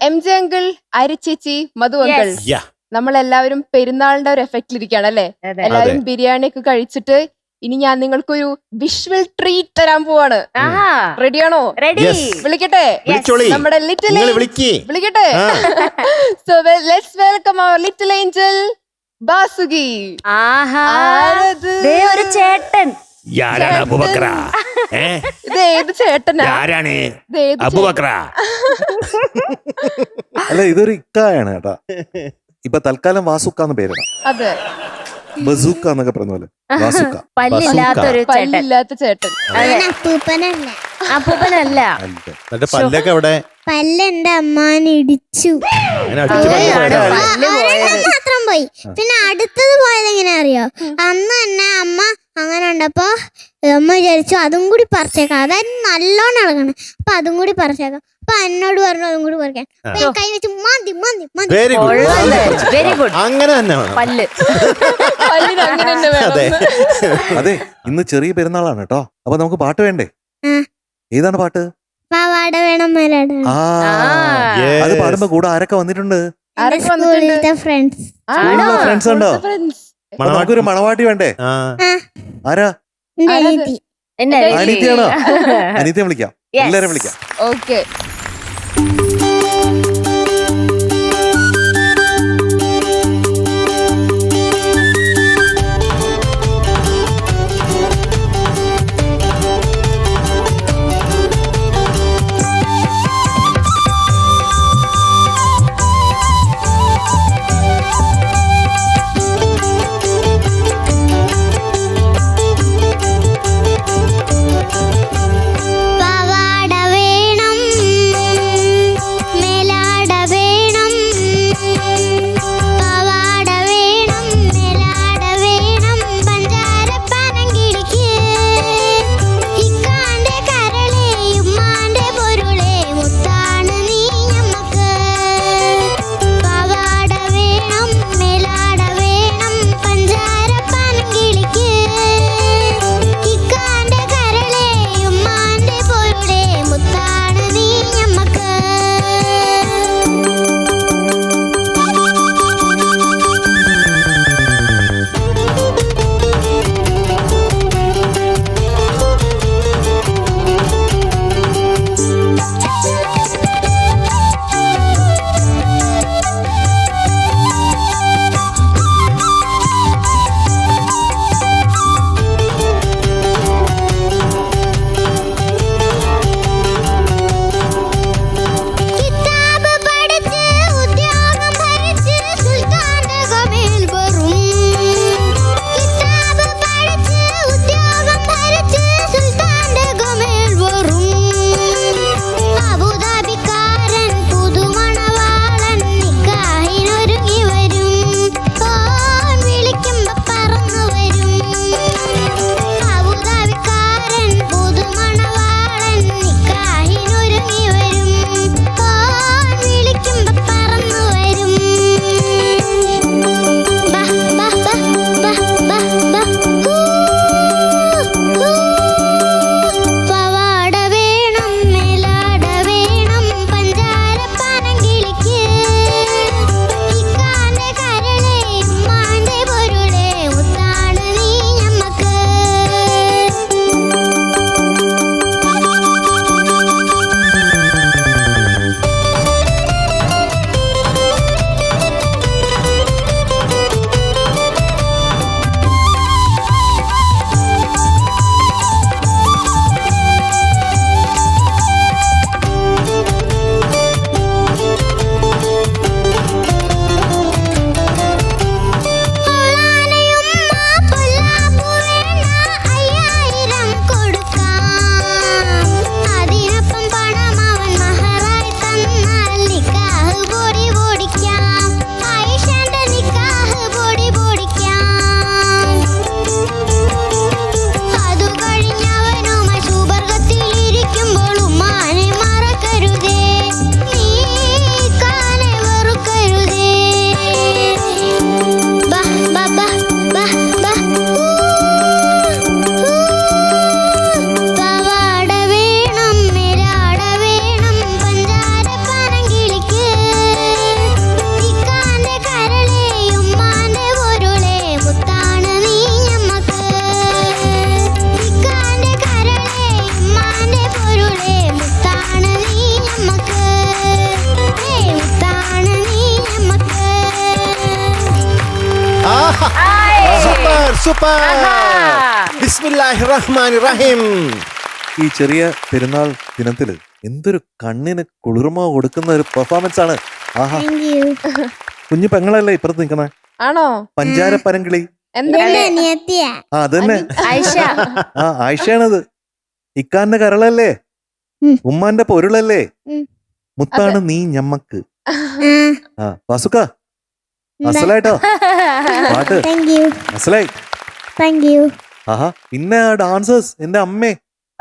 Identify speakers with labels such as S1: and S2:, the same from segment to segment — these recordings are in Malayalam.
S1: MJ അങ്കിൾ, അരിച്ചേച്ചി, മധു അങ്കിൾ, നമ്മളെല്ലാവരും പെരുന്നാളിന്റെ ഒരു എഫക്റ്റിലിരിക്കുകയാണ് അല്ലേ? എല്ലാവരും ബിരിയാണി ഒക്കെ കഴിച്ചിട്ട് ഇനി ഞാൻ നിങ്ങൾക്കൊരു വിഷ്വൽ ട്രീറ്റ് തരാൻ പോവാണ്. റെഡിയാണോ? വിളിക്കട്ടെ നമ്മുടെ ലിറ്റിൽ വിളിക്കട്ടെ. So let's welcome our little angel Basuki.
S2: ഒരു ചേട്ടൻ.
S1: ഇത് ഏത് ചേട്ടനാ?
S3: അല്ല, ഇതൊരു ഇക്കായാണ് കേട്ടാ. ഇപ്പൊ തൽക്കാലം വാസുക്കാന്ന് പേരിടാം.
S1: അതെ,
S3: ബസൂക്ക എന്നൊക്കെ പറഞ്ഞ പോലെ വാസുക്ക.
S2: പല്ലില്ലാത്തൊരു
S1: പല്ലില്ലാത്ത ചേട്ടൻ.
S2: അപ്പൂപ്പനല്ല.
S4: പല്ലൊക്കെ എവിടെ?
S5: പല്ല് എന്റെ അമ്മാനെ ഇടിച്ചു മാത്രം പോയി. പിന്നെ അടുത്തത് പോയത് എങ്ങനെ അറിയോ? അന്ന് തന്നെ അമ്മ അങ്ങനെ ഉണ്ടപ്പോ അമ്മ വിചാരിച്ചു അതും കൂടി പറിച്ചേക്കാം, അതായത് നല്ലോണം ഇളകണം, അപ്പൊ അതും കൂടി പറിച്ചേക്കാം. അപ്പൊ എന്നോട് പറഞ്ഞു അതും കൂടി പറിക്കാൻ. കൈ വെച്ച് മതി മതി മതി.
S2: Very good.
S4: അങ്ങനെ തന്നെ
S2: പല്ല്.
S3: അതെ, ഇന്ന് ചെറിയ പെരുന്നാളാണ് കേട്ടോ. അപ്പൊ നമുക്ക് പാട്ട് വേണ്ടേ? ഏതാണ് പാട്ട്?
S5: പാവാട വേണം മേലാട.
S3: അത് പാടുമ്പോ കൂടെ ആരൊക്കെ വന്നിട്ടുണ്ട്?
S5: ഫ്രണ്ട്സ്.
S3: ഫ്രണ്ട്സ് ഉണ്ടോ? നമുക്കൊരു മണവാട്ടി വേണ്ടേ? ആരാ? അനിത്യാണോ? അനിത്യം വിളിക്കാം, എല്ലാരും വിളിക്കാം.
S1: ഓക്കെ.
S5: പാവാട വേണം
S4: സൂപ്പർ. ബിസ്മില്ലാഹിർ റഹ്മാനിർ റഹീം.
S3: ഈ ചെറിയ പെരുന്നാൾ ദിനത്തില് എന്തൊരു കണ്ണിന് കുളിർമ കൊടുക്കുന്ന ഒരു പെർഫോമൻസ് ആണ്. ആഹാ,
S5: താങ്ക് യു.
S3: കുഞ്ഞു പെങ്ങളല്ലേ ഇപ്പുറത്ത് നിൽക്കണേ,
S1: ആണോ?
S3: പഞ്ചാര പരങ്കിളി.
S1: എന്താ
S5: എന്റെ അനിയത്തിയാ.
S3: ആ അതന്നെ,
S2: ആയിഷ.
S3: ആ ആയിഷയാണത്. ഇക്കാന്റെ കരളല്ലേ, ഉമ്മാന്റെ പൊരുളല്ലേ, മുത്താണ് നീ ഞമ്മക്ക്. ആ വാസുക്ക, അസലായിട്ടോ പാട്ട്,
S5: താങ്ക് യു.
S3: അസലായി.
S5: Thank you.
S3: ആഹാ, പിന്നെ ആ ഡാൻസേഴ്സ്, എന്റെ അമ്മേ,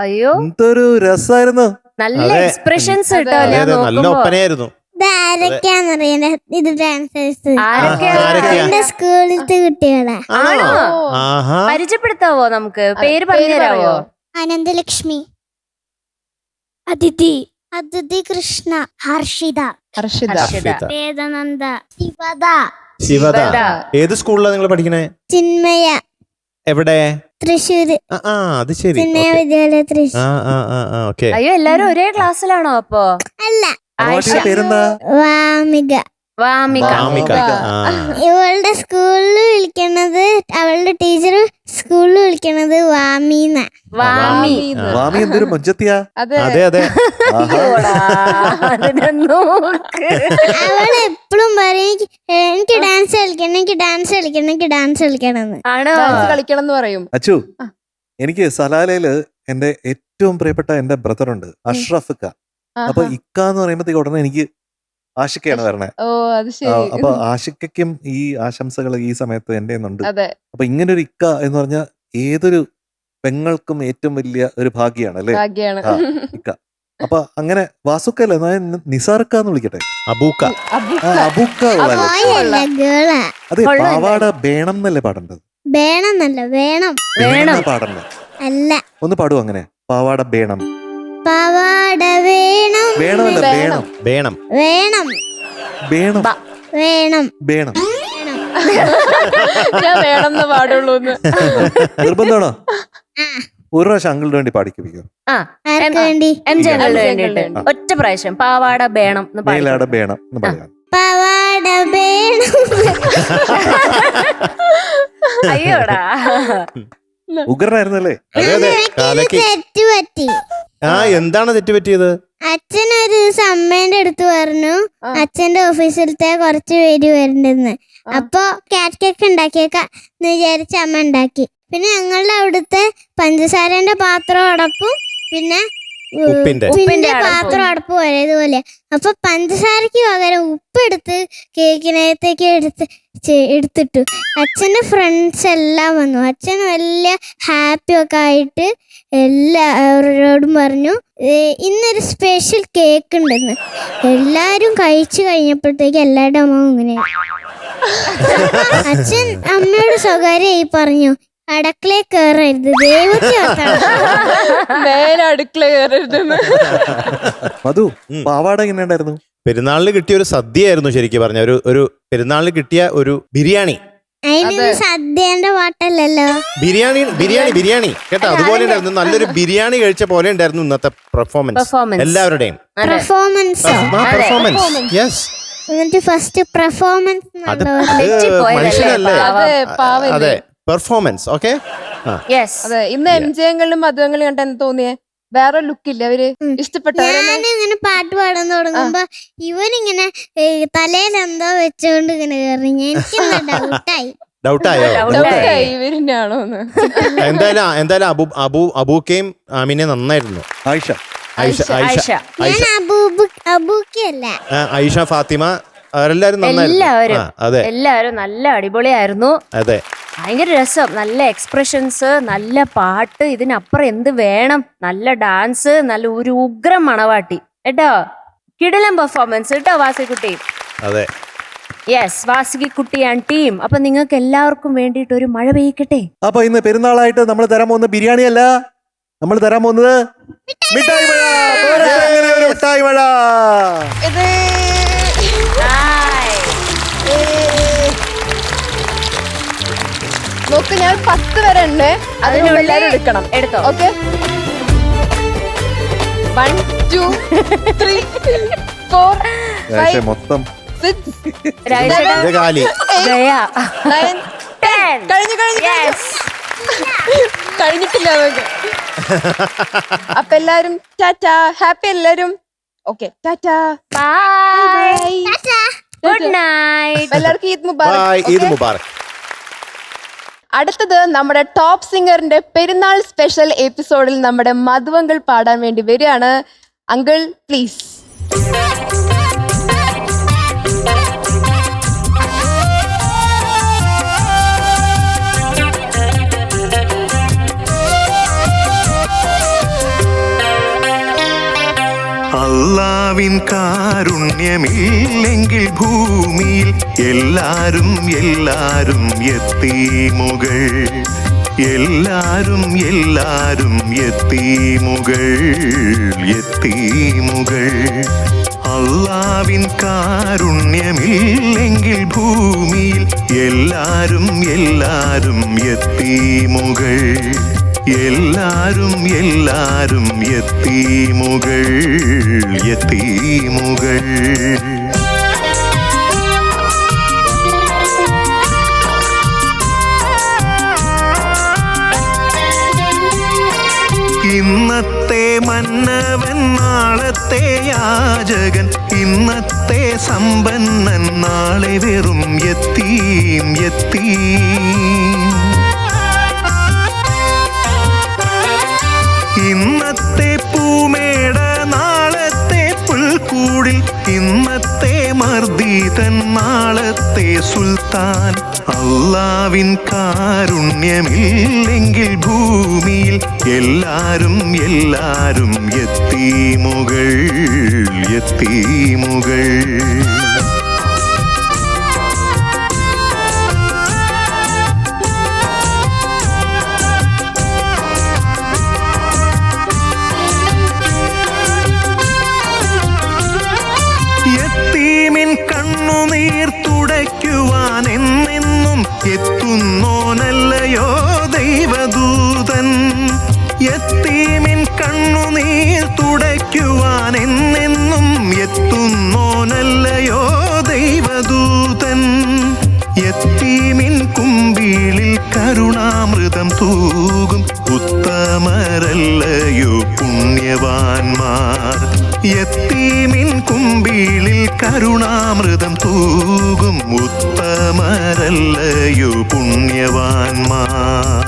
S2: അയ്യോ
S3: എന്തൊരു രസായിരുന്നു.
S2: നല്ല
S4: അതെ.
S2: എക്സ്പ്രഷൻസ്
S1: അതെ,
S2: കേട്ടോ.
S4: അതെ
S2: ഞാൻ
S4: അതെ, നല്ല
S2: നോക്കുമ്പോ
S4: ഒപ്പനയായിരുന്നു.
S5: ഇത് ആരൊക്കെയാന്നറിയണ്ട, ഇത് ഡാൻസേഴ്സ്
S2: ആരൊക്കെയാ?
S4: ആരൊക്കെയാ?
S5: എന്റെ സ്കൂളിലത്തെ കുട്ടികളാ.
S2: ആണോ?
S4: ആഹാ.
S2: പരിചയപ്പെടുത്താവോ നമുക്ക്? പേര് പറഞ്ഞു തരാവോ?
S5: അനന്തലക്ഷ്മി, അതിഥി, അതിഥി കൃഷ്ണ, ഹർഷിത,
S1: ഹർഷിത.
S2: ഹർഷിത.
S5: വേദനന്ദ, ശിവദ,
S4: ശിവദ.
S2: ശിവദ.
S4: ഏത് സ്കൂളിലാണ് നിങ്ങൾ പഠിക്കണേ?
S5: ചിന്മയ,
S4: എവിടെ?
S5: തൃശ്ശൂര്,
S4: ആ അത് ശരി.
S5: ചിന്മയ
S4: ഓക്കേ.
S5: വിദ്യാലയ തൃശ്ശൂർ.
S4: ഓക്കെ.
S2: അയ്യോ എല്ലാരും ഒരേ ക്ലാസ്സിലാണോ അപ്പോ?
S5: അല്ല,
S2: ആയിഷ.
S3: പാട്ടിന്റെ പേരെന്താ?
S5: വാമിക.
S2: വാമിക.
S4: വാമിക.
S5: ഇവളുടെ സ്കൂളിൽ വിളിക്കണത്, അവളുടെ ടീച്ചർ സ്കൂളിൽ വിളിക്കണത് വാമീന്ന.
S2: വാമി.
S3: വാമി എന്തൊരു മൊഞ്ചത്തിയാ.
S1: അതെ
S4: അതെ അതെ.
S3: ആഹാ.
S2: അതിനെ നോക്ക്.
S5: അവള് എപ്പോഴും പറയും എനിക്ക് ഡാൻസ് കളിക്കണം, എനിക്ക് ഡാൻസ് കളിക്കണം, എനിക്ക് ഡാൻസ് കളിക്കണം എന്ന്.
S2: ആണോ?
S1: ഡാൻസ് കളിക്കണം എന്ന് പറയും.
S3: അച്ചു, എനിക്ക് സലാലയില് എന്റെ ഏറ്റവും പ്രിയപ്പെട്ട എന്റെ ബ്രദറുണ്ട്, അഷ്റഫ് ക. അപ്പൊ ഇക്ക എന്ന് പറയുമ്പോഴത്തേക്ക് ഉടനെ എനിക്ക് ആഷിക്കയാണ് വരണേ.
S1: ഓ അത് ശരി.
S3: അപ്പൊ ആഷിക്കും ഈ ആശംസകൾ ഈ സമയത്ത് എന്റെ ഉണ്ട്.
S1: അതെ
S3: അപ്പൊ ഇങ്ങനെ ഒരു ഇക്ക എന്ന് പറഞ്ഞാൽ ഏതൊരു പെങ്ങൾക്കും ഏറ്റവും വലിയ ഒരു ഭാഗ്യാണ് അല്ലേ,
S1: ഭാഗ്യാണ്.
S3: ആ, ഇക്ക. അപ്പൊ അങ്ങനെ വാസുക്കല്ലേ, ഞാൻ നിസാർക്ക എന്ന് വിളിക്കട്ടെ.
S4: അബൂക്ക.
S3: ആ, അബൂക്ക ഉള്ളതല്ലേ?
S5: ബോയ് അല്ല, ഗേളാ.
S3: അതെ,
S2: കൊള്ളാം.
S3: പാവാട വേണം എന്നല്ലേ പാടേണ്ടത്?
S5: വേണമെന്നല്ല, വേണം.
S2: വേണം.
S3: പാടണ്ടേ?
S5: അല്ല,
S3: ഒന്ന് പാടും അങ്ങനെ, പാവാട വേണം.
S5: പവാട വേണം,
S3: വേണമല്ല, വേണം.
S4: വേണം.
S5: വേണം,
S3: വേണം.
S5: വേണം,
S3: വേണം.
S1: ഞാൻ വേണം എന്ന് പാടുള്ളൂ.
S3: നിർബന്ധമാണോ?
S5: ആ.
S3: ഒരു പ്രാവശ്യം അങ്കിളിന് വേണ്ടി പാടിക്കോ.
S2: ആ
S5: ആർക്ക് വേണ്ടി?
S2: എം ജനലിന്
S1: എം
S2: വേണ്ടിട്ട്
S1: ജനലിന്
S2: ഒറ്റ പ്രാവശ്യം പാവാട വേണം എന്ന് പാടി.
S3: മേലാട വേണം എന്ന് പറയാം.
S5: പവാട വേണം.
S2: അയ്യോടാ.
S3: ഉഗ്രനായിരുന്നല്ലേ?
S4: അതെ അതെ. കാലക്ക്.
S5: തെറ്റ് പറ്റി.
S4: എന്താണ് തെറ്റ് പറ്റിയത്?
S5: അച്ഛൻ ഒരു ദിവസം അമ്മേന്റെ അടുത്ത് പറഞ്ഞു അച്ഛന്റെ ഓഫീസിലത്തെ കുറച്ച് പേര് വരുന്നുണ്ടെന്ന്. അപ്പൊ കാറ്റ് കേക്ക് ഉണ്ടാക്കിയേക്കാന്ന് വിചാരിച്ച് അമ്മ ഉണ്ടാക്കി. പിന്നെ ഞങ്ങളുടെ അവിടുത്തെ പഞ്ചസാരന്റെ പാത്രം അടപ്പും പിന്നെ ഉപ്പിന്റെ പാത്രം അടപ്പും ഒരേതുപോലെ. അപ്പൊ പഞ്ചസാരക്ക് പകരം ഉപ്പെടുത്ത് കേക്കിനകത്തേക്ക് എടുത്തിട്ടു. അച്ഛന്റെ ഫ്രണ്ട്സ് എല്ലാം വന്നു. അച്ഛൻ വലിയ ഹാപ്പി ഒക്കെ ആയിട്ട് എല്ലാവരോടും പറഞ്ഞു ഇന്നൊരു സ്പെഷ്യൽ കേക്ക് ഉണ്ടെന്ന്. എല്ലാരും കഴിച്ചു കഴിഞ്ഞപ്പോഴത്തേക്ക് എല്ലാവരുടെ അമ്മ ഇങ്ങനെ. അച്ഛൻ അമ്മയോട് സ്വകാര്യമായി പറഞ്ഞു അടുക്കളയിൽ കയറരുത്, ദൈവത്തെ
S1: നേരെ അടുക്കള കയറരുതെന്ന്.
S3: മധു, പാവാട എങ്ങനെ ഉണ്ടായിരുന്നു?
S4: പെരുന്നാളിന് കിട്ടിയ ഒരു സദ്യയായിരുന്നു ശരിക്കും പറഞ്ഞ. ഒരു പെരുന്നാളിന് കിട്ടിയ ഒരു ബിരിയാണി.
S5: അതിന് സദ്യന്റെ പാട്ടല്ലല്ലോ.
S4: ബിരിയാണി കേട്ടോ, അതുപോലെ ഉണ്ടായിരുന്നു. നല്ലൊരു ബിരിയാണി കഴിച്ച പോലെ ഉണ്ടായിരുന്നു ഇന്നത്തെ പെർഫോമൻസ് എല്ലാവരുടെയും.
S5: പെർഫോമൻസ്.
S4: യെസ്.
S5: എന്നിട്ട് ഫസ്റ്റ് പെർഫോമൻസ്
S4: അത് മനുഷ്യനല്ലേ? അതെ, പെർഫോമൻസ്. ഓക്കെ.
S1: അതെ, ഇന്ന് എംജയങ്ങളിലും മധുവങ്ങളും കണ്ട എന്താ തോന്നിയേ? വേറെ ലുക്കില്ല അവര് ഇഷ്ടപ്പെട്ടവരെ.
S5: ഇങ്ങനെ പാട്ട് പാടാൻ തുടങ്ങുമ്പോ ഇവനിങ്ങനെ തലയിൽ എന്തോ വെച്ചോണ്ട് ഇങ്ങനെ കയറി. എനിക്ക്
S4: ഡൗട്ടായോ?
S1: ഇവരിനാണോന്ന്.
S4: എന്തായാലും അബൂക്കയും ആമിനെ നന്നായിരുന്നു.
S3: ആയിഷ,
S5: അബൂക്കല്ല,
S4: ആയിഷ, ഫാത്തിമ, അവരെല്ലാരും നന്നായിരുന്നു.
S2: എല്ലാവരും നല്ല അടിപൊളിയായിരുന്നു.
S4: അതെ,
S2: ഭയങ്കര രസം. നല്ല എക്സ്പ്രഷൻസ്, നല്ല പാട്ട്, ഇതിനപ്പുറം എന്ത് വേണം? നല്ല ഡാൻസ്, നല്ല ഒരു ഉഗ്രം മണവാട്ടി കേട്ടോ. കിടിലം പെർഫോമൻസ് കേട്ടോ വാസിക്കുട്ടി.
S4: അതെ.
S2: യെസ്, വാസിക്കുട്ടി ആൻഡ് ടീം. അപ്പൊ നിങ്ങൾക്ക് എല്ലാവർക്കും വേണ്ടിയിട്ട് ഒരു മഴ പെയ്യിക്കട്ടെ.
S3: അപ്പൊ ഇന്ന് പെരുന്നാളായിട്ട് നമ്മൾ തരാൻ പോകുന്ന ബിരിയാണി അല്ല, നമ്മൾ തരാൻ പോകുന്നത് മിഠായി മഴ. ഒരു മിഠായി മഴ.
S1: നോക്ക്, ഞാൻ 10 വരെ ഉണ്ട്. അതിനുള്ള എല്ലാരും എടുക്കണം.
S2: എടുത്തോ.
S1: ഓക്കെ, 1 2 3 4 5
S3: മൊത്തം
S1: 6
S2: രാജേഷേട്ടാ.
S1: 7
S4: കാലി
S1: 8 9 10. കഴിഞ്ഞു കഴിഞ്ഞിട്ടില്ല നമുക്ക്. അപ്പൊ എല്ലാരും ടാറ്റാ, ഹാപ്പി എല്ലാരും. Okay, tata,
S2: bye, good night.
S1: എല്ലാവർക്കും ഈദ് മുബാറക്.
S4: Bye, Eid
S1: Okay?
S4: മുബാറക്.
S1: അടുത്തത് നമ്മുടെ ടോപ്പ് സിംഗറിന്റെ പെരുന്നാൾ സ്പെഷ്യൽ എപ്പിസോഡിൽ നമ്മുടെ മധുവങ്കൾ പാടാൻ വേണ്ടി വരികയാണ്. Uncle please.
S6: അല്ലാവിൻ കാരുണ്യമില്ലെങ്കിൽ ഭൂമിയിൽ എല്ലാരും എത്തീമുകൾ, എല്ലാരും എത്തീമുകൾ. അല്ലാവിൻ കാരുണ്യമില്ലെങ്കിൽ ഭൂമിയിൽ എല്ലാരും എത്തീമുകൾ, എല്ലാരും എത്തീമുകൾ. ഇന്നത്തെ മന്നവൻ നാളത്തെ യാചകൻ, ഇന്നത്തെ സമ്പന്നൻ നാളെ വെറും യത്തീം. ഇന്നത്തെ പൂമേട നാളത്തെ പുൽക്കൂടിൽ, ഇന്നത്തെ മർദീതൻ നാളത്തെ സുൽത്താൻ. അല്ലാവിൻ കാരുണ്യമില്ലെങ്കിൽ ഭൂമിയിൽ എല്ലാരും എത്തീമുകൾ. യത്തീമിൻ കണ്ണുനീർ തുടയ്ക്കുവാൻ എന്നെന്നും എത്തുന്നോനല്ലയോ ദൈവദൂതൻ. യത്തീമിൻ കണ്ണുനീർ തുടയ്ക്കുവാൻ എന്നെന്നും എത്തുന്നോനല്ലയോ ദൈവദൂതൻ. യത്തീമിൻ കുമ്പിളിൽ കരുണാമൃതം തൂകും ഉത്തമരല്ലയോ പുണ്യവാന്മാർ. യത്തീമിൻ കുമ്പിളിൽ കരുണാമൃതം തൂകും ഉത്തമരല്ലയോ പുണ്യവാന്മാർ.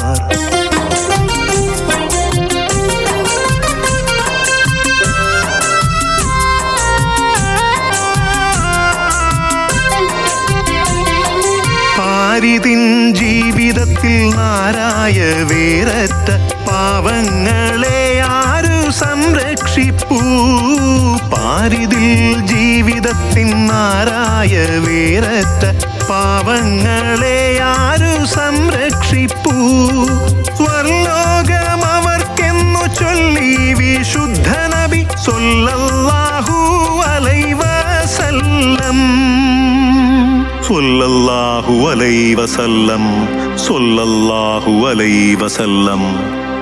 S6: പാരിതിൻ ജീവിതത്തിൽ നാരായ വേരറ്റ പാവങ്ങളെ ആരു സംരക്ഷിപ്പൂ. പാരിതിൽ ജീവിതത്തിൻ നാരായ വേരറ്റ പാവങ്ങളെ ആരു സംരക്ഷിപ്പൂ. സ്വർലോകം അവർക്കെന്നു ചൊല്ലി വിശുദ്ധ നബി സ്വല്ലല്ലാഹു അലൈഹി വസല്ലം. സ്വല്ലല്ലാഹു അലൈഹി വസല്ലം, സ്വല്ലല്ലാഹു അലൈഹി വസല്ലം,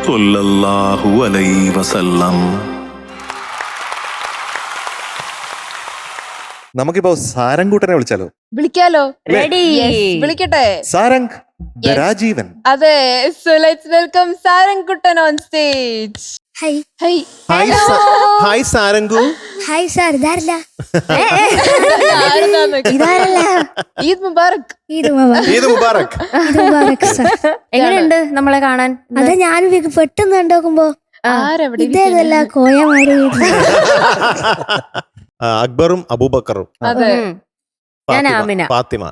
S6: സ്വല്ലല്ലാഹു അലൈഹി വസല്ലം.
S3: നമുക്കിപ്പോ സാരംകൂട്ടനെ വിളിച്ചാലോ?
S1: വിളിക്കാലോ?
S2: റെഡി,
S1: വിളിക്കട്ടെ.
S3: സാരംഗ് രാജീവൻ.
S1: അതെ, സോ ലെറ്റ്സ് വെൽക്കം സാരംകുട്ടൻ ഓൺ സ്റ്റേജ്.
S5: ഹൈ
S4: ഹായ് സാരംഗു.
S5: ഹായ് സാർ, ഇതാരല്ല?
S1: ഇതാരല്ല? ഈദ് മുബാറക്.
S5: ഈദ് മുബാറക്.
S4: ഈദ് മുബാറക്.
S5: ഈദ് മുബാറക് സാർ.
S2: എങ്ങനെയുണ്ട് നമ്മളെ കാണാൻ?
S5: അതാ ഞാൻ പെട്ടെന്ന് കണ്ടോക്കുമ്പോ
S1: ആരവിടെ?
S5: ഇതേതല്ല കോയമാര്.
S4: അക്ബറും അബൂബക്കറും.
S1: അതെ,
S2: ഞാൻ ആമിന.
S4: ഫാത്തിമ.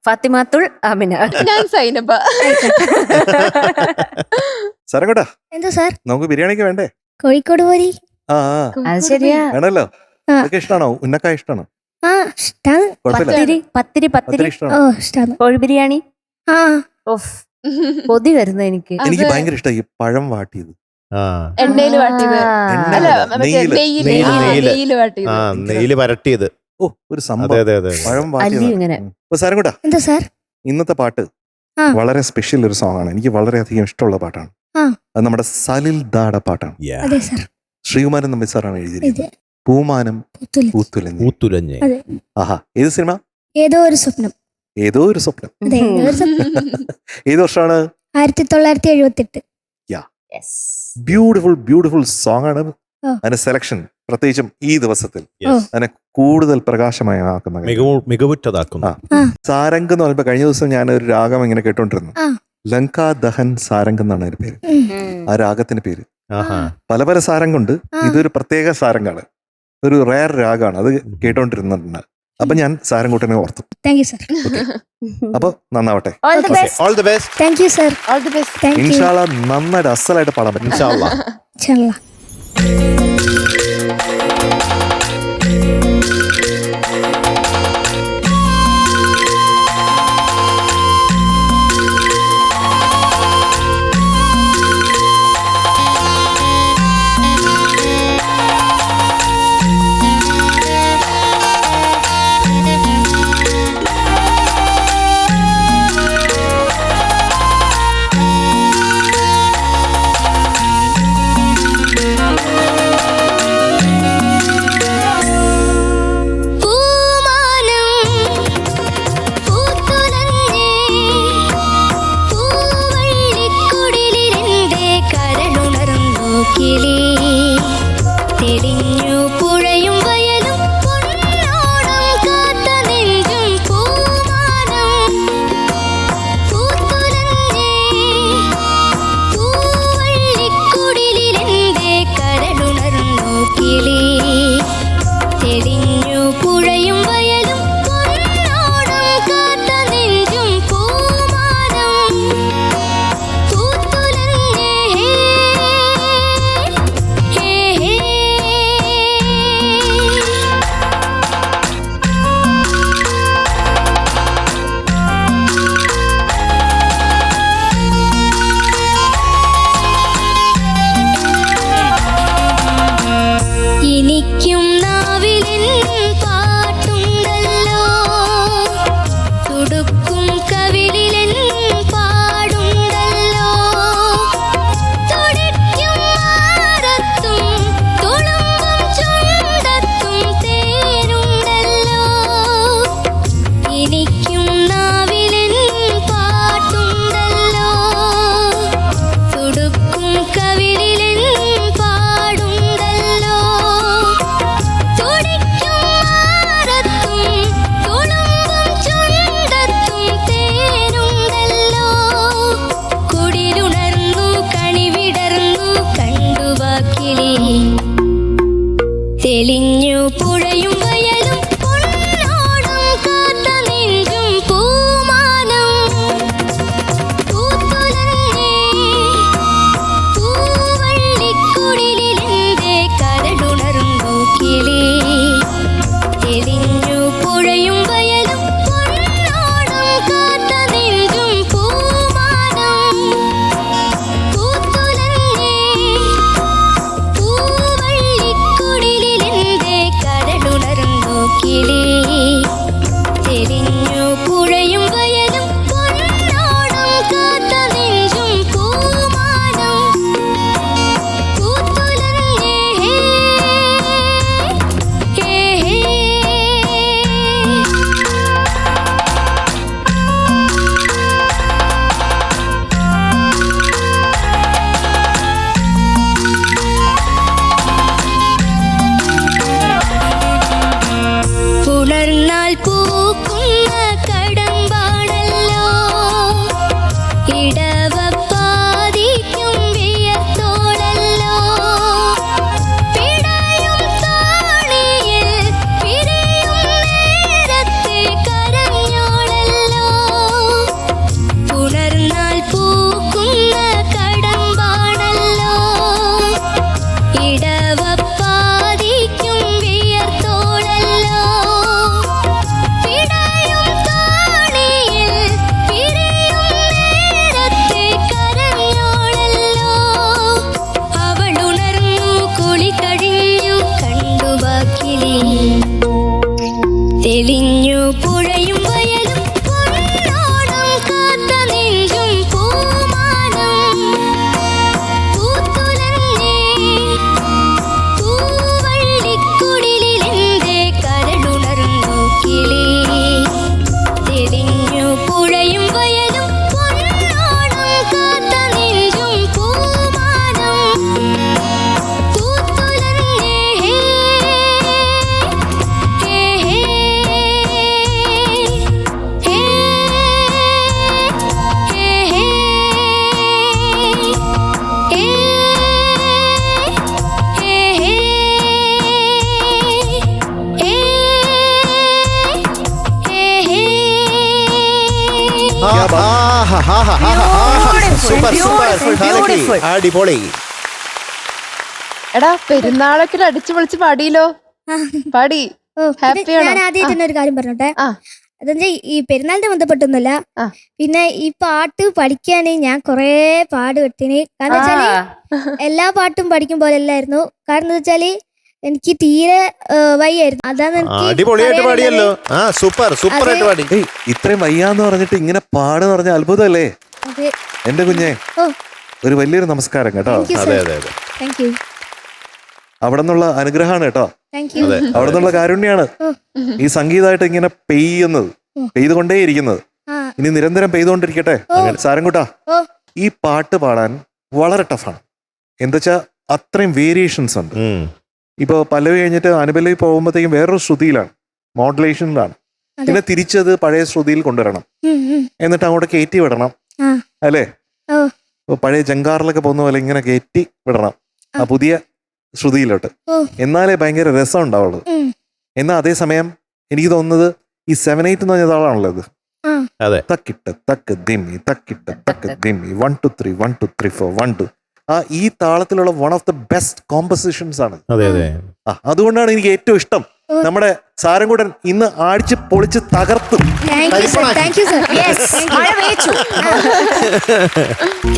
S2: ഫാത്തിമാത്തുൽ ആമിന.
S1: ഞാൻ സൈനബ.
S3: സാരംകൂട്ടാ,
S5: എന്താ സാർ?
S3: നമുക്ക് ബിരിയാണിക്ക് വേണ്ടേ?
S5: കോഴിക്കോട് പോരി.
S2: അത് ശരിയാ.
S3: വേണല്ലോ.
S5: ആ.
S3: അതൊക്കെ ഇഷ്ടമാണോ? ഉന്നക്കായ ഇഷ്ടമാണോ?
S5: ആ ഇഷ്ടാണ്.
S3: കുഴപ്പമില്ല.
S2: പത്തിരി
S3: പത്തിരി ഇഷ്ടമാണോ?
S5: ഓ ഇഷ്ടാണ്.
S2: കോഴി ബിരിയാണി.
S5: ആ
S2: ഓഫ്, കൊതി വരുന്നു എനിക്ക്.
S3: എനിക്ക് ഭയങ്കര ഇഷ്ടമായി ഈ പഴം വാട്ടിയത്.
S1: എണ്ണയില് വാട്ടിയത്. അല്ല, മറ്റേ നെയ്യില് വാട്ടിയത്.
S4: നെയ്യില് വരട്ടിയത്.
S3: ഓ, ഒരു സംഭവം. പഴം
S2: അല്ലി
S3: വാട്ടിയത്.
S2: ഇങ്ങനെ.
S3: അപ്പൊ സാരംകൂട്ടാ,
S5: എന്താ സാർ?
S3: ഇന്നത്തെ പാട്ട്
S5: ആ.
S3: വളരെ സ്പെഷ്യൽ ഒരു സോങ് ആണ്. എനിക്ക് വളരെയധികം ഇഷ്ടമുള്ള പാട്ടാണ്.
S5: ആ.
S3: അത് നമ്മുടെ സലിൽ ദാട പാട്ടാണ്.
S5: അതെ സാർ.
S3: ശ്രീകുമാരൻ നമ്പി സാറാണ് എഴുതിയിരിക്കുന്നത്. പൂമാനം പൂത്തുലഞ്ഞ്.
S4: പൂത്തുലഞ്ഞ്.
S5: അതെ.
S3: ആഹാ, ഏത് സിനിമ?
S5: ഏതോ ഒരു സ്വപ്നം.
S3: ഏതോ ഒരു സ്വപ്നം.
S5: അതെ, ഒരു സ്വപ്നം.
S3: ഏത് വർഷമാണ്?
S5: 1978.
S3: ബ്യൂട്ടിഫുൾ സോങ് ആണ്.
S5: ഓ.
S3: അതിന്റെ സെലക്ഷൻ പ്രത്യേകിച്ചും ഈ ദിവസത്തിൽ
S4: Yes.
S3: അതിനെ കൂടുതൽ പ്രകാശമയമാക്കുന്ന കാര്യം.
S4: മികവുറ്റതാക്കുന്നു.
S3: സാരംഗ് എന്ന് പറയുമ്പോ കഴിഞ്ഞ ദിവസം ഞാൻ ഒരു രാഗം ഇങ്ങനെ കേട്ടോണ്ടിരുന്നു.
S5: ആ.
S3: ലങ്കാ ദഹൻ സാരംഗ് എന്നാണ് അതിന്റെ പേര്. ആ രാഗത്തിന്റെ പേര്.
S4: ആഹാ.
S3: പല സാരംഗുണ്ട്.
S5: ആ.
S3: ഇതൊരു പ്രത്യേക സാരംഗാണ്, ഒരു റയർ രാഗമാണ്. അത് കേട്ടോണ്ടിരുന്നുണ്ട്. അപ്പൊ ഞാൻ സാരംകൂട്ടനെ ഓർത്തു.
S5: Thank you sir.
S3: അപ്പൊ നന്നാവട്ടെ.
S2: All the
S4: Okay,
S2: best.
S4: all the best.
S5: Thank you sir.
S1: All the best.
S5: Thank you.
S3: ഇൻഷാ അല്ലാ നന്നായിട്ട് അസലായിട്ട് പാടാൻ പറ്റും.
S4: ഇൻഷാല്ലാ.
S5: ഇൻഷാല്ലാ.
S7: തെളിഞ്ഞു പുഴയും വയലും പൊന്നോണം കാത്ത നെഞ്ചും പൂമാനം പൂത്തുലഞ്ഞേ പൂവള്ളിക്കുടിലിലെന്തേ കരടുണർന്നു കിളി തെളിഞ്ഞു പുഴയും വയലും പൊന്നോണം കാത്ത നെഞ്ചും പൂമാനം പൂത്തുലഞ്ഞേ പൂവള്ളിക്കുടിലിലെന്തേ കരടുണർന്നു കിളി തെളിഞ്ഞു പുഴയും വയലും പൊന്നോണം കാത്ത നെഞ്ചും പൂമാനം പൂത്തുലഞ്ഞേ പുണർന്നാൽ പൂക്കുന്ന കടമ്പാണല്ലോ ഇടവപ്പാതിക്കും വിയർത്തോളല്ലോ പിടയും തോണിയിൽ പിരിയും നേരത്തെ കരഞ്ഞോളല്ലോ പുണർന്നാൽ പൂക്കുന്ന കടമ്പാണല്ലോ ഇടവപ്പാതിക്കും വിയർത്തോളല്ലോ പിടയും തോണിയിൽ പിരിയും നേരത്തെ കരഞ്ഞോളല്ലോ അവളുണർന്നു കുളി കഴിഞ്ഞു കണ്ടു വാക്കിലി തെളിഞ്ഞു പുഴയും വയലും പൊന്നോണം കാത്ത നെഞ്ചും പൂമാനം പൂത്തുലഞ്ഞേ പൂവള്ളിക്കുടിലിലെന്തേ കരടുണർന്നു കിളി തെളിഞ്ഞു
S4: സൂപ്പർ സൂപ്പർ
S2: Beautiful.
S4: അടിപൊളി.
S1: എടാ പെരുന്നാളൊക്കെ അടിച്ചു പൊളിച്ച് പാടിയല്ലോ. പാടി ഹാപ്പി ആണോ?
S5: ഞാൻ ആദ്യം തന്നെ ഒരു കാര്യം പറഞ്ഞോട്ടെ.
S1: ആ.
S5: അതെന്താ ഈ പെരുന്നാളിന്റെ ബന്ധപ്പെട്ടൊന്നുമല്ല.
S1: ആ.
S5: പിന്നെ ഈ പാട്ട് പഠിക്കാന് ഞാൻ കൊറേ പാടുപെട്ടിന്. കാരണം വെച്ചാല് എല്ലാ പാട്ടും പഠിക്കും പോലെ അല്ലായിരുന്നു. കാരണം എന്താ വെച്ചാല് എനിക്ക് തീരെ വയ്യായിരുന്നു. അതാണ് എനിക്ക്
S4: അടിപൊളിയായിട്ട്
S5: പറയാനുള്ളത്.
S4: പാടിയല്ലോ. ആ സൂപ്പർ സൂപ്പർ ആയിട്ട് പാടി.
S3: ഏയ് ഇത്രയും വയ്യാന്ന് പറഞ്ഞിട്ട് ഇങ്ങനെ പാടെന്ന് പറഞ്ഞ അത്ഭുതമല്ലേ
S5: അതെ.
S3: എന്റെ കുഞ്ഞെ.
S5: ഓ.
S3: ഒരു വലിയൊരു നമസ്കാരം കേട്ടോ.
S5: Thank you,
S4: അതെ
S5: sir.
S4: അതെ അതെ.
S5: Thank you.
S3: അവിടെ നിന്നുള്ള അനുഗ്രഹമാണ് കേട്ടോ.
S5: Thank you.
S4: അതെ.
S3: അവിടെ നിന്നുള്ള കാരുണ്യാണ് ഈ സംഗീതമായിട്ട് ഇങ്ങനെ പെയ്യുന്നത്, പെയ്തുകൊണ്ടേയിരിക്കുന്നത്.
S5: ആ.
S3: ഇനി നിരന്തരം പെയ്തുകൊണ്ടിരിക്കട്ടെ. സാരംകുട്ടാ,
S5: ഓ.
S3: ഈ പാട്ട് പാടാൻ വളരെ ടഫാണ്. എന്താ അത്രയും വേരിയേഷൻസ് ഉണ്ട്.
S4: ഉം.
S3: ഇപ്പൊ പല്ലവി കഴിഞ്ഞിട്ട് അനുപല്ലവി പോകുമ്പോഴത്തേക്കും വേറൊരു ശ്രുതിയിലാണ്, മോഡുലേഷനിലാണ്.
S5: അതെ.
S3: പിന്നെ തിരിച്ചത് പഴയ ശ്രുതിയിൽ കൊണ്ടുവരണം, എന്നിട്ട് അങ്ങോട്ട് കയറ്റി വിടണം.
S5: ആ.
S3: അല്ലേ?
S5: ഓ.
S3: ഇപ്പൊ പഴയ ജങ്കാറിലൊക്കെ പോകുന്ന പോലെ ഇങ്ങനെ കയറ്റി വിടണം ആ പുതിയ ശ്രുതിയിലോട്ട്.
S5: ഓ.
S3: എന്നാലേ ഭയങ്കര രസം ഉണ്ടാവുള്ളൂ. എന്നാൽ അതേസമയം എനിക്ക് തോന്നുന്നത് ഈ 7/8 എന്ന് പറഞ്ഞ താളാണല്ലോ ഇത്.
S4: അതെ.
S3: തക്കിട്ട് തക്ക് ദിമ്മി തക്കിട്ട് തക്ക് ദിമ്മി 1 2 3 1 2 3 4 1 2. ഈ താളത്തിലുള്ള one of the best compositions ആണ്.
S4: അതെ അതെ.
S3: അതുകൊണ്ടാണ് എനിക്ക് ഏറ്റവും ഇഷ്ടം. നമ്മുടെ സാരംകുട്ടൻ ഇന്ന് അടിച്ച് പൊളിച്ച് തകർത്തും.
S5: Thank you, sir. Thank you, sir.
S2: Yes. മഴ പെയ്ച്ചു.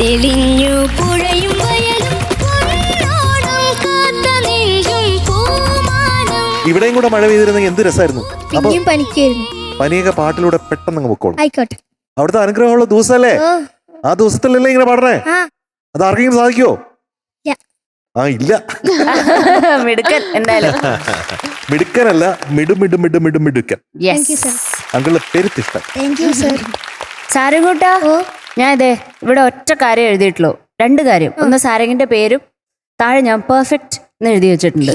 S7: തെളിഞ്ഞു പുഴയും വയലും പൊന്നോണം കാത്ത നെഞ്ചും പൂമാനം.
S3: ഇവിടെയും കൂടെ മഴ പെയ്തിരുന്നെങ്കിൽ എന്ത് രസമായിരുന്നു. അപ്പൊ
S5: പിന്നെയും പനിക്കായിരുന്നു.
S3: പനിയൊക്കെ പാട്ടിലൂടെ പെട്ടെന്ന് അങ്ങ് പൊക്കോളും.
S5: ആയിക്കോട്ടെ.
S3: അവിടുത്തെ അനുഗ്രഹമുള്ള ദിവസമല്ലേ,
S5: ഓ.
S3: ആ ദിവസത്തിലല്ലേ ഇങ്ങനെ പാടണേ.
S5: ആ.
S3: അത് ആർക്കെങ്കിലും സാധിക്കുമോ?
S5: ഇല്ല.
S3: ഇല്ല.
S2: മിടുക്കൻ എന്തായാലും.
S3: മിടുക്കനല്ല, മിടുക്കൻ.
S5: Thank you, sir.
S3: അങ്കിളുടെ പെരുത്തിഷ്ടം.
S5: Thank you, sir.
S2: സാരംകുട്ടാ, ഞാൻ ഇതേ ഇവിടെ ഒറ്റ കാര്യം എഴുതിയിട്ടുള്ളൂ. 2 കാര്യം. ഒന്ന് സാരംഗിന്റെ പേരും താഴെ ഞാൻ പെർഫെക്റ്റ് എന്ന് എഴുതി വെച്ചിട്ടുണ്ട്.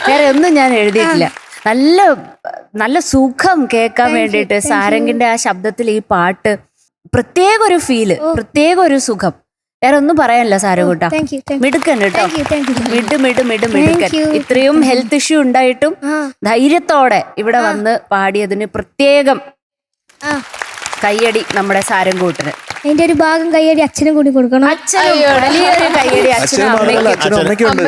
S2: വേറെ ഒന്നും ഞാൻ എഴുതിയിട്ടില്ല. നല്ല നല്ല സുഖം കേൾക്കാൻ വേണ്ടിയിട്ട് സാരംഗിന്റെ ആ ശബ്ദത്തിൽ ഈ പാട്ട് പ്രത്യേക ഒരു ഫീല്, പ്രത്യേക ഒരു സുഖം. വേറെ ഒന്നും പറയാനില്ല സാരംകുട്ടാ.
S5: Thank you, thank you.
S2: മിടുക്കൻ കേട്ടോ.
S5: Thank you, thank you.
S2: മിടുക്കൻ.
S5: you.
S2: ഇത്രയും ഹെൽത്ത് ഇഷ്യൂ ഉണ്ടായിട്ടും ധൈര്യത്തോടെ ഇവിടെ വന്ന് പാടിയതിന് പ്രത്യേകം
S5: ആ.
S2: കയ്യടി നമ്മുടെ സാരംകൂട്ടിന്.
S5: അതിന്റെ ഒരു ഭാഗം കൈയടി അച്ഛനും കൂടി കൊടുക്കണം.
S2: അച്ഛനും വലിയൊരു കയ്യടി അച്ഛനും
S3: അച്ഛനും
S2: അമ്മയ്ക്കും.
S3: അച്ഛനും അമ്മയ്ക്കും ഉണ്ട്.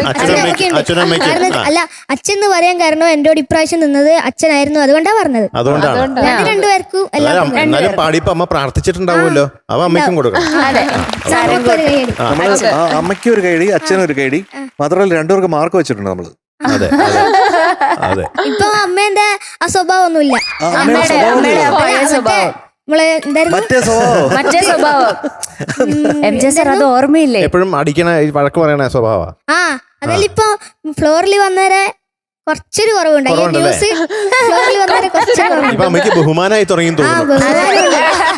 S4: അച്ഛനും അമ്മയ്ക്കും.
S5: കാരണം അല്ല, അച്ഛൻ എന്ന് പറയാൻ കാരണം എന്നോട് ഇപ്രാവശ്യം നിന്നത് അച്ഛനായിരുന്നു, അതുകൊണ്ടാ പറഞ്ഞത്.
S4: അതുകൊണ്ടാണ്.
S5: ഞങ്ങൾ രണ്ടുപേർക്കും
S4: എന്നാലും പാടിയപ്പോ അമ്മ പ്രാർത്ഥിച്ചിട്ടുണ്ടാവുമല്ലോ, അവ അമ്മയ്ക്കും കൊടുക്കണം.
S2: അതെ, സാരംകൂട്ട്.
S5: കൈയടി.
S3: നമ്മള് അമ്മയ്ക്കും ഒരു കൈയടി, അച്ഛനും ഒരു കൈയടി. മാത്രമല്ല 2 പേർക്ക് മാർക്ക് വെച്ചിട്ടുണ്ട് നമ്മള്.
S4: അതെ അതെ അതെ.
S5: ഇപ്പൊ അമ്മേന്റെ ആ സ്വഭാവം ഒന്നുമില്ല.
S2: അമ്മയുടെ പഴയ സ്വഭാവം,
S5: നമ്മളെ എന്തായിരുന്നു
S2: മറ്റേ സ്വഭാവം. MJ സർ അത് ഓർമ്മയില്ലേ?
S4: എപ്പോഴും അടിക്കണ വഴക്ക് പറയണ സ്വഭാവ.
S5: അതല്ല, ഇപ്പൊ ഫ്ലോറിൽ വന്നേരെ കുറച്ചൊരു കുറവുണ്ടായി. ന്യൂസ് ഫ്ലോറിൽ വന്നേരെ കുറച്ചൊരു കുറവുണ്ട്.
S4: ഇപ്പൊ അമ്മയ്ക്ക് ബഹുമാനായി തുടങ്ങി തോന്നുന്നു.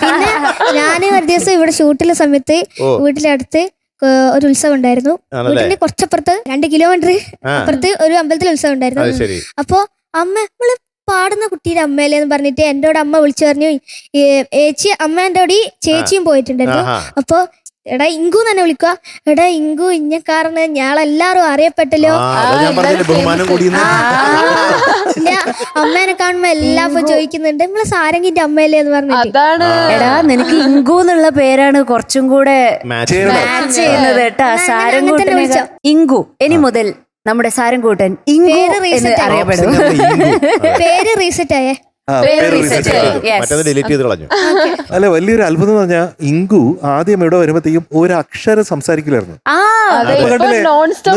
S5: പിന്നെ ഞാൻ ഒരു ദിവസം ഇവിടെ ഷൂട്ടിലെ സമയത്ത് വീട്ടിലടുത്ത് ഒരു ഉത്സവം ഉണ്ടായിരുന്നു. വീട്ടിന്റെ കുറച്ചപ്പുറത്ത് 2 കിലോമീറ്റർ അപ്പുറത്ത് ഒരു അമ്പലത്തിൽ ഉത്സവം ഉണ്ടായിരുന്നു. അപ്പൊ അമ്മ നമ്മള് പാടുന്ന കുട്ടിയുടെ അമ്മയല്ലേന്ന് പറഞ്ഞിട്ട് എന്നോട് അമ്മ വിളിച്ചു പറഞ്ഞു, ഏച്ചി അമ്മേന്റെ കൂടി ചേച്ചിയും പോയിട്ടുണ്ടായിരുന്നു. അപ്പൊ എടാ ഇങ്കു തന്നെ വിളിക്കുക, എടാ ഇങ്കു ഇഞ്ഞക്കാരന് ഞാളെല്ലാരും അറിയപ്പെട്ടല്ലോ. പിന്നെ അമ്മേനെ കാണുമ്പോ എല്ലാരും ചോദിക്കുന്നുണ്ട് നമ്മള് സാരംഗിന്റെ അമ്മയല്ലേ എന്ന് പറഞ്ഞിട്ട്.
S2: എടാ നിനക്ക് ഇങ്കു എന്നുള്ള പേരാണ് കുറച്ചും കൂടെ മാച്ച് ചെയ്യുന്നത് കേട്ടാ. സാരംകൂട്ടനെ ഇങ്കു ഇനി മുതൽ നമ്മുടെ സാരംകൂട്ടൻ ഇങ്കു എന്ന് അറിയപ്പെടും.
S5: പേര് റീസെറ്റ് ആയേ.
S3: അല്ല, വലിയൊരു അത്ഭുതം എന്ന് പറഞ്ഞാൽ ഇങ്കു ആദ്യം ഇവിടെ വരുമ്പോഴത്തേക്കും ഒരു അക്ഷരം സംസാരിക്കില്ലായിരുന്നു.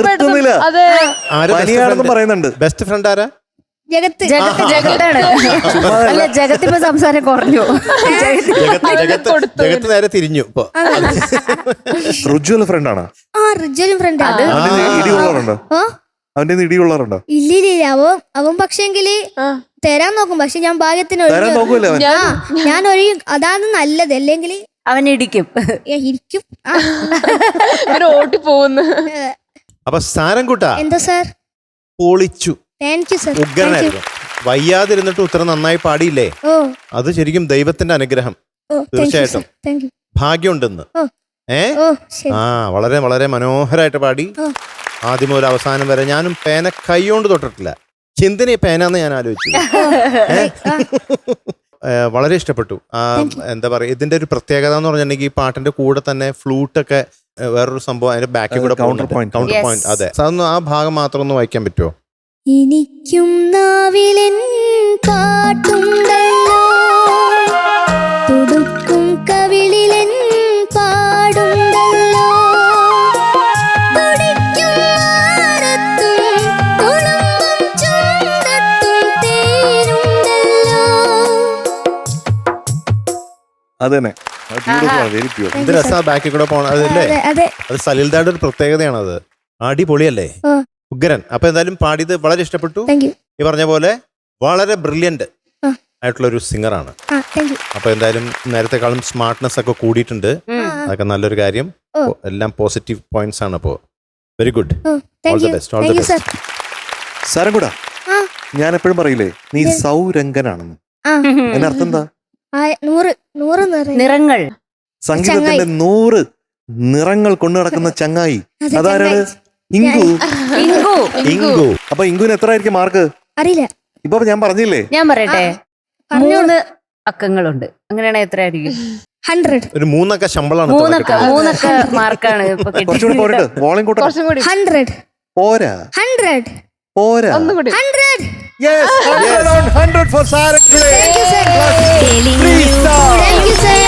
S3: നിർത്തുന്നില്ല, പനിയാണെന്നും പറയുന്നുണ്ട്.
S4: ബെസ്റ്റ് ഫ്രണ്ട് ആരാ?
S2: ജഗത്താണ്. അല്ല, ജഗത്ത് ഇപ്പൊ സംസാരം കുറഞ്ഞു.
S4: ജഗത്ത് നേരെ തിരിഞ്ഞു. ഇപ്പൊ
S3: റുജുവൽ ഫ്രണ്ട് ആണ്.
S5: റിജലും ഫ്രണ്ട്.
S3: ഇടിയുള്ളവരുണ്ടോ? അവന്റെ ഇടിയുള്ളവരുണ്ടോ?
S5: ഇല്ലില്ല, അവൻ പക്ഷെങ്കില് തരാൻ നോക്കും. പക്ഷെ ഞാൻ ഭാഗ്യത്തിന് ഞാൻ ഒഴി, അതാണ് നല്ലത്. അല്ലെങ്കിൽ
S2: അവൻ ഇടിക്കും.
S5: ഇരിക്കും.
S1: ഓട്ടി പോകുന്നു.
S4: അപ്പൊ സാരംകുട്ട
S5: എന്താ സാർ?
S4: പൊളിച്ചു.
S5: Thank you sir.
S4: ഉഗ്രനായിരുന്നു. വയ്യാതിരുന്നിട്ട് ഉത്തര നന്നായി പാടിയില്ലേ? അത് ശരിക്കും ദൈവത്തിന്റെ അനുഗ്രഹം. തീർച്ചയായിട്ടും ഭാഗ്യമുണ്ടെന്ന്. വളരെ വളരെ മനോഹരമായിട്ട് പാടി. ആദ്യം മുതൽ അവസാനം വരെ. ഞാനും പേന കൈകൊണ്ട് തൊട്ടിട്ടില്ല. ചിന്തനെ പേനാന്ന് ഞാൻ ആലോചിച്ചു. വളരെ ഇഷ്ടപ്പെട്ടു. എന്താ പറയുക, ഇതിന്റെ ഒരു പ്രത്യേകത എന്ന് പറഞ്ഞിട്ടുണ്ടെങ്കിൽ ഈ പാട്ടിന്റെ കൂടെ തന്നെ ഫ്ലൂട്ടൊക്കെ വേറൊരു സംഭവം അതിന്റെ ബാക്കിൽ കൂടെ
S3: counter point.
S4: Counter point. അതെ, അതൊന്ന് ആ ഭാഗം മാത്രം ഒന്ന് വായിക്കാൻ പറ്റുമോ?
S7: എനിക്കും നാവിലൻ പാട്ടുണ്ടല്ലോ, തുടുക്കും കവിളിലൻ പാടുണ്ടല്ലോ, തുടിക്കും ആരത്തും തുളുമ്പും ചുണ്ടത്തും തേനുണ്ടല്ലോ.
S3: അത് തന്നെ വെരി പ്യൂർ.
S4: എന്ത് രസാ ബാക്കിൽ കൂടെ പോണ അതല്ലേ.
S5: അതെ
S4: അത് സലിൽദായുടെ ഒരു പ്രത്യേകതയാണ്. അത് അടിപൊളിയല്ലേ, ഉഗ്രൻ. അപ്പൊ എന്തായാലും പാടിയത് വളരെ ഇഷ്ടപ്പെട്ടു.
S5: Thank you.
S4: ഈ പറഞ്ഞ പോലെ വളരെ ബ്രില്യന്റ് ആയിട്ടുള്ള ഒരു സിംഗറാണ്.
S5: Thank you.
S4: അപ്പൊ എന്തായാലും നേരത്തെക്കാളും സ്മാർട്ട്നെസ് ഒക്കെ കൂടിയിട്ടുണ്ട്. അതൊക്കെ നല്ലൊരു കാര്യം. എല്ലാം പോസിറ്റീവ് പോയിന്റ്സ് ആണ്. അപ്പോ very good. All the best. All the best.
S3: സാരംകൂടാ, ഞാൻ എപ്പോഴും പറയില്ലേ നീ സൗരംഗനാണെന്ന്. അതിനർത്ഥം എന്താ?
S5: 100
S2: നിറങ്ങൾ.
S3: സംഗീതത്തിന്റെ 100 നിറങ്ങൾ കൊണ്ടു നടക്കുന്ന ചങ്ങായി. അതാരാണ്? ഇങ്കു.
S4: ഇങ്കു.
S3: അപ്പൊ ഇങ്കുവിന് എത്ര ആയിരിക്കും മാർക്ക്?
S5: അറിയില്ല.
S3: ഇപ്പൊ ഞാൻ പറഞ്ഞില്ലേ.
S2: ഞാൻ പറയട്ടെ, 3 അക്കങ്ങളുണ്ട്. അങ്ങനെയാണെങ്കിൽ എത്ര ആയിരിക്കും?
S5: 100.
S4: ഒരു 3 അക്ക ശമ്പളമാണ്.
S2: 3 അക്ക മാർക്കാണ് ഇപ്പൊ
S3: കുറച്ചുകൂടി പോരട്ടെ, വോളിയം കൂട്ടണം.
S1: കുറച്ചും കൂടി
S5: 100.
S3: പോരാ
S5: 100.
S3: പോരാ.
S1: ഒന്നും കൂടി
S5: 100.
S3: Yes, 100 on 100 for Sarang today.
S5: Thank you, sir.
S3: Three star.
S5: Thank you, sir.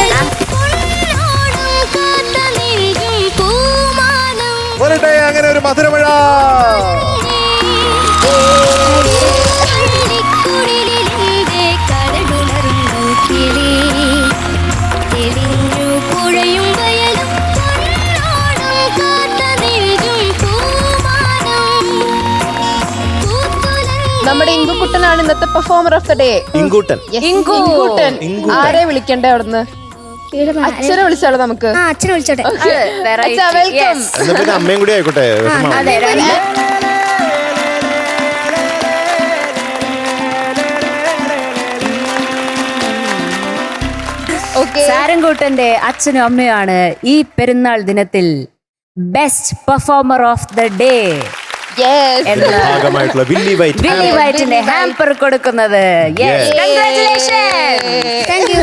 S3: വരട്ടെ അങ്ങനെ ഒരു മധുരമഴ.
S1: നമ്മുടെ ഇങ്കുക്കുട്ടനാണ് ഇന്നത്തെ പെർഫോമർ ഓഫ് ദ ഡേ.
S4: ഇങ്കൂട്ടൻ.
S1: ഇങ്കുക്കുട്ടൻ. ആരെ വിളിക്കണ്ടേ അവിടുന്ന്? അച്ഛനെ വിളിച്ചാലോ നമുക്ക്?
S5: അച്ഛനെ വിളിച്ചോട്ടെ.
S1: അച്ഛാ, വെൽക്കം.
S4: എന്നാ പിന്നെ അമ്മയും കൂടി ആയിക്കോട്ടെ.
S2: സാരംകൂട്ടന്റെ അച്ഛനും അമ്മയാണ് ഈ പെരുന്നാൾ ദിനത്തിൽ best performer of the day
S4: ഭാഗമായിട്ടുള്ള വില്ലി
S2: വൈറ്റിന്റെ ഹാമ്പർ കൊടുക്കുന്നത്.
S5: Thank you.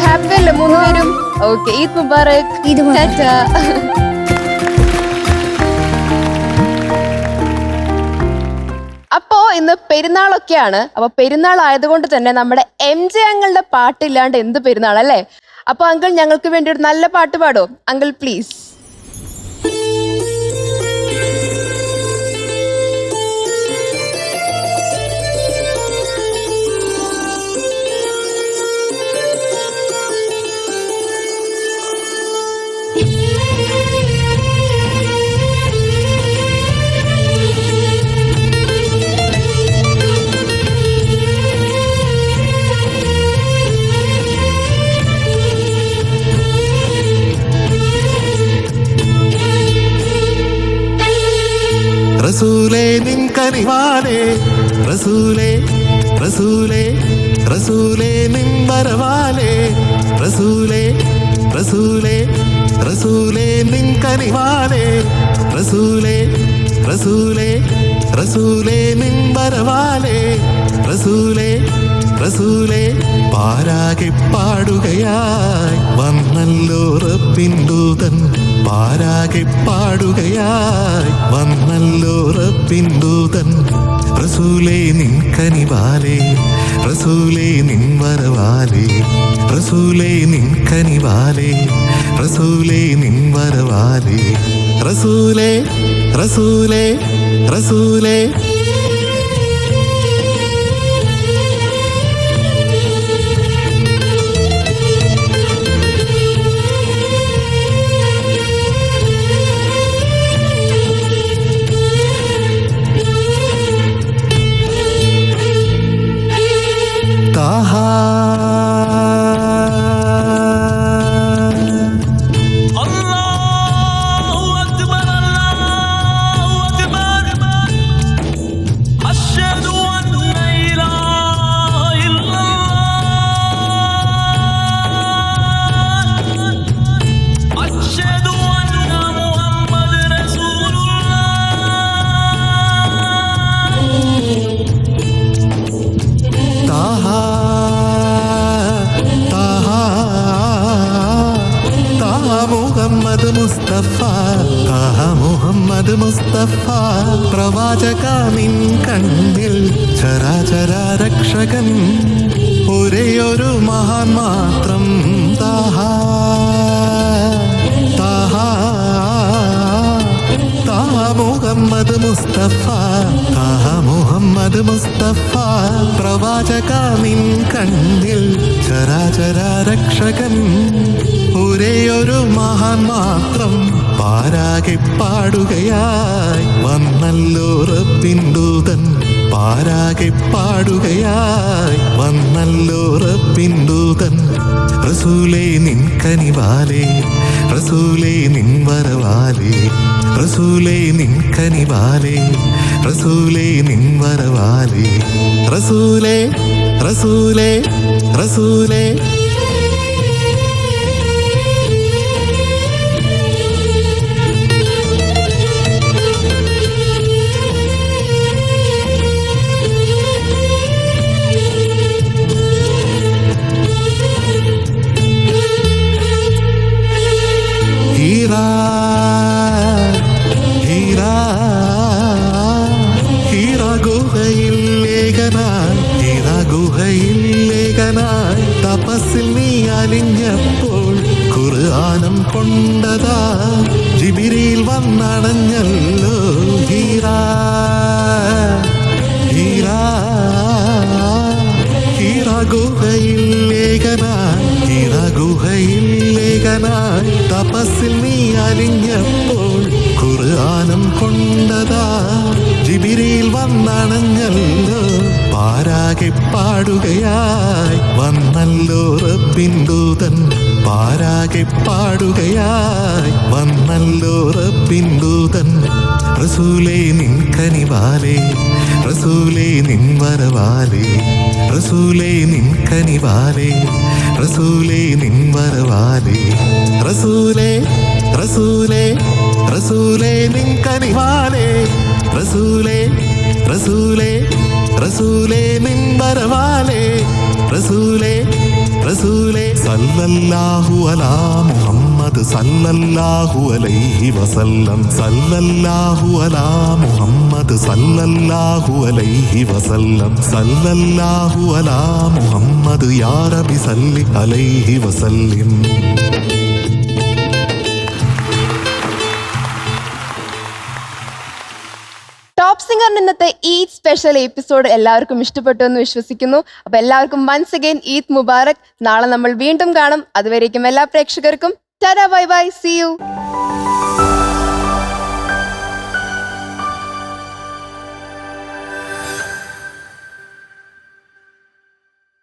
S1: ഹാപ്പി അല്ലേ 3 പേരും? ഓക്കെ, ഈദ് മുബാറക്.
S5: ഈദ് മുബാറക്.
S1: ടാറ്റാ. അപ്പോ ഇന്ന് പെരുന്നാളൊക്കെയാണ്. അപ്പൊ പെരുന്നാൾ ആയതുകൊണ്ട് തന്നെ നമ്മുടെ MJ അങ്കിളുടെ പാട്ടില്ലാണ്ട് എന്ത് പെരുന്നാൾ അല്ലേ? അപ്പൊ അങ്കിൾ ഞങ്ങൾക്ക് വേണ്ടി ഒരു നല്ല പാട്ട് പാടോ അങ്കിൾ, പ്ലീസ്?
S6: റസൂലേ നിൻ കനിവാലേ, റസൂലേ റസൂലേ റസൂലേ നിൻ വരവാലേ, റസൂലേ റസൂലേ റസൂലേ നിൻ കനിവാലേ, റസൂലേ റസൂലേ റസൂലേ നിൻ വരവാലേ, റസൂലേ റസൂലേ. പാരാകെ പാടുകയായി വന്നല്ലോ റബ്ബിൻ ദൂതൻ, പാരാകെ പാടുകയായി വന്നല്ലോ റബ്ബിൻ ദൂതൻ, റസൂലേ നിൻ കനിവാലേ, റസൂലേ നിൻ വരവാലേ, റസൂലേ നിൻ കനിവാലേ, റസൂലേ നിൻ വരവാലേ, റസൂലേ റസൂലേ റസൂലേ. നിൻ കണ്ണിൽ ചരാചര രക്ഷകൻ ഒരേയൊരു മഹാൻ മാത്രം താഹാ താഹാ താഹാ മുഹമ്മദ് മുസ്തഫ താഹാ മുഹമ്മദ് മുസ്തഫ പ്രവാചക നിൻ കണ്ണിൽ ചരാചര രക്ഷകൻ ഒരേയൊരു മഹാൻ മാത്രം പാരാകെ പാടുകയായി വന്നല്ലോ റബ്ബിൻ ദൂതൻ പാരാകെ പാടുകയായി വന്നല്ലോ റബ്ബിൻ ദൂതൻ റസൂലേ നിൻ കനിവാലേ റസൂലേ നിൻ വരവാലേ റസൂലേ നിൻ കനിവാലേ റസൂലേ നിൻ വരവാലേ റസൂലേ റസൂലേ റസൂലേ ഹീറാ ഹീറാ ഹീറാ ഗുഹയിൽ ലേഖനായി ഹീറാ ഗുഹയിൽ ലേഖനായി തപസ്സിൽ നീ അലിഞ്ഞപ്പോൾ ഖുർആനം കൊണ്ടതാ ജിബിരിയിൽ വന്നടഞ്ഞല്ലോ ഹീറാ ഹീറാ ഹീറാ ഗുഹയിൽ ലേഖനായി ഹീറാ ഗുഹയിൽ ലേഖനായി തപസ്സിൽ നീ അലിഞ്ഞപ്പോൾ ഖുർആനം കൊണ്ടതാ ജിബിരിയിൽ വന്നണഞ്ഞല്ലോ പാരാകെ പാടുകയായി വന്നല്ലോ റബ്ബിൻ ദൂതൻ പാരാകെ പാടുകയായി വന്നല്ലോ റബ്ബിൻ ദൂതൻ റസൂലേ നിൻ കനിവാലേ റസൂലേ നിൻ വരവാലേ റസൂലേ നിൻ കനിവാലേ റസൂലേ നിൻ വരവാലേ റസൂലേ റസൂലേ റസൂലേ നിൻ കനിവാലേ റസൂലേ റസൂലേ റസൂലേ നിൻ വരവാലേ റസൂലേ റസൂലേ സല്ലല്ലാഹു അലാ മുഹമ്മദ് സല്ലല്ലാഹു അലൈഹി വസല്ലം സല്ലല്ലാഹു അലാ മുഹമ്മദ് സല്ലല്ലാഹു അലൈഹി വസല്ലം സല്ലല്ലാഹു അലാ മുഹമ്മദ് യാ റബ്ബി സല്ലി അലൈഹി വസല്ലിം.
S1: ടോപ്പ് സിംഗറിന് ഇന്നത്തെ ഈദ് സ്പെഷ്യൽ എപ്പിസോഡ് എല്ലാവർക്കും ഇഷ്ടപ്പെട്ടു എന്ന് വിശ്വസിക്കുന്നു. അപ്പൊ എല്ലാവർക്കും വൺസ് അഗൈൻ ഈദ് മുബാറക്. നാളെ നമ്മൾ വീണ്ടും കാണും. അതുവരേക്കും എല്ലാ പ്രേക്ഷകർക്കും tata bye bye, see U.